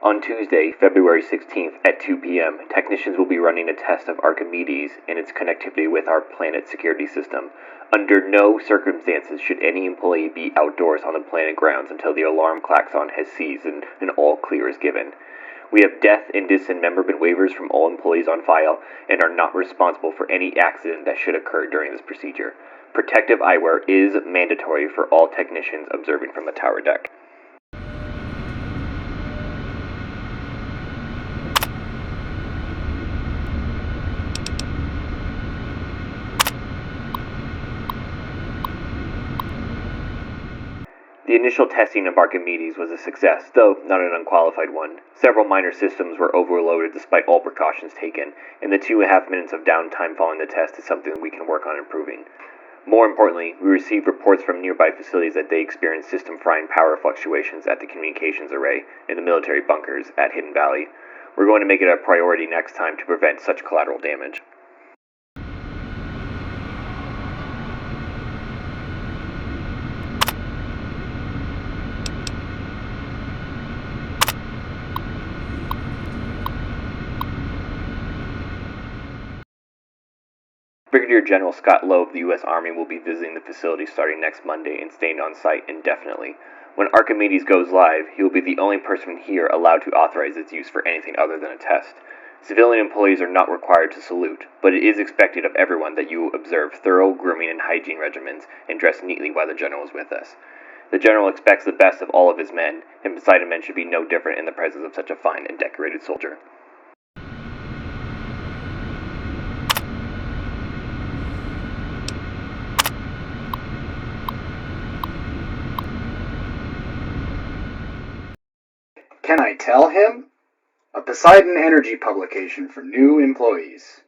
On Tuesday, February 16th at 2 p.m., technicians will be running a test of Archimedes and its connectivity with our planet's security system. Under no circumstances should any employee be outdoors on the planet grounds until the alarm klaxon has ceased and an all clear is given. We have death and dismemberment waivers from all employees on file and are not responsible for any accident that should occur during this procedure. Protective eyewear is mandatory for all technicians observing from the tower deck. The initial testing of Archimedes was a success, though not an unqualified one. Several minor systems were overloaded despite all precautions taken, and the 2.5 minutes of downtime following the test is something we can work on improving. More importantly, we received reports from nearby facilities that they experienced system-frying power fluctuations at the communications array and the military bunkers at Hidden Valley. We're going to make it a priority next time to prevent such collateral damage. Brigadier General Scott Lowe of the U.S. Army will be visiting the facility starting next Monday and staying on site indefinitely. When Archimedes goes live, he will be the only person here allowed to authorize its use for anything other than a test. Civilian employees are not required to salute, but it is expected of everyone that you observe thorough grooming and hygiene regimens and dress neatly while the General is with us. The General expects the best of all of his men, and Poseidon men should be no different in the presence of such a fine and decorated soldier. Can I tell him? A Poseidon Energy publication for new employees.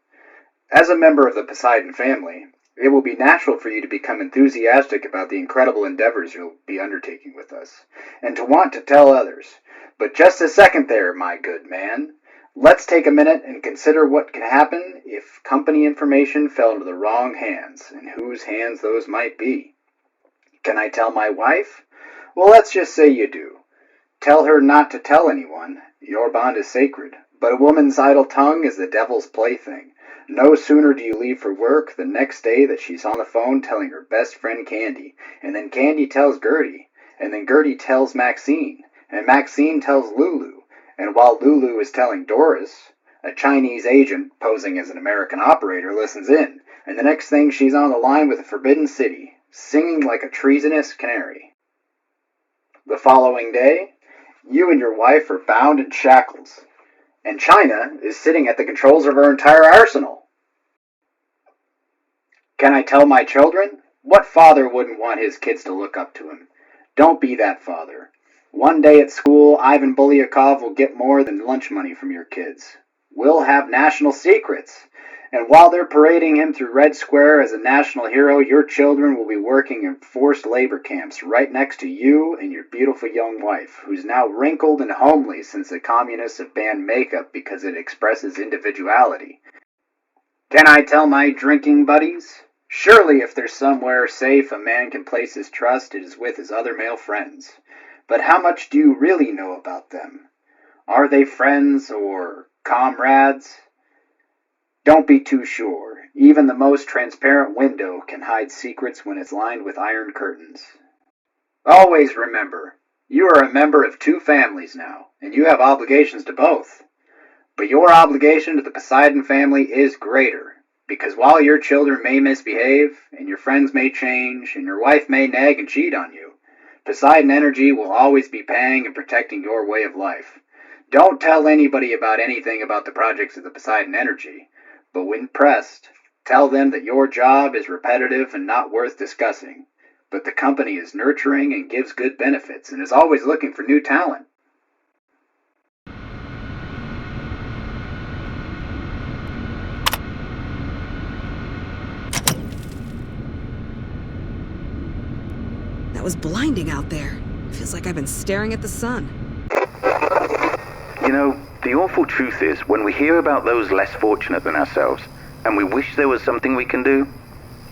As a member of the Poseidon family, it will be natural for you to become enthusiastic about the incredible endeavors you'll be undertaking with us, and to want to tell others. But just a second there, my good man. Let's take a minute and consider what can happen if company information fell into the wrong hands, and whose hands those might be. Can I tell my wife? Well, let's just say you do. Tell her not to tell anyone. Your bond is sacred. But a woman's idle tongue is the devil's plaything. No sooner do you leave for work the next day that she's on the phone telling her best friend Candy, and then Candy tells Gertie, and then Gertie tells Maxine, and Maxine tells Lulu, and while Lulu is telling Doris, a Chinese agent posing as an American operator listens in, and the next thing she's on the line with the Forbidden City, singing like a treasonous canary. The following day, you and your wife are bound in shackles, and China is sitting at the controls of her entire arsenal. Can I tell my children? What father wouldn't want his kids to look up to him? Don't be that father. One day at school, Ivan Bulyakov will get more than lunch money from your kids. We'll have national secrets. And while they're parading him through Red Square as a national hero, your children will be working in forced labor camps right next to you and your beautiful young wife, who's now wrinkled and homely since the communists have banned makeup because it expresses individuality. Can I tell my drinking buddies? Surely if there's somewhere safe a man can place his trust, it is with his other male friends. But how much do you really know about them? Are they friends or comrades? Don't be too sure. Even the most transparent window can hide secrets when it's lined with iron curtains. Always remember, you are a member of two families now, and you have obligations to both. But your obligation to the Poseidon family is greater, because while your children may misbehave, and your friends may change, and your wife may nag and cheat on you, Poseidon Energy will always be paying and protecting your way of life. Don't tell anybody about anything about the projects of the Poseidon Energy. But when pressed, tell them that your job is repetitive and not worth discussing, but the company is nurturing and gives good benefits and is always looking for new talent. That was blinding out there. Feels like I've been staring at the sun. You know, the awful truth is, when we hear about those less fortunate than ourselves, and we wish there was something we can do,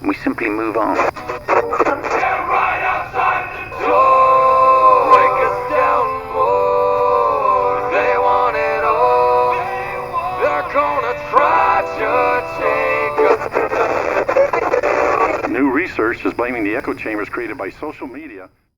we simply move on. They're right outside the door. Break us down more. They New research is blaming the echo chambers created by social media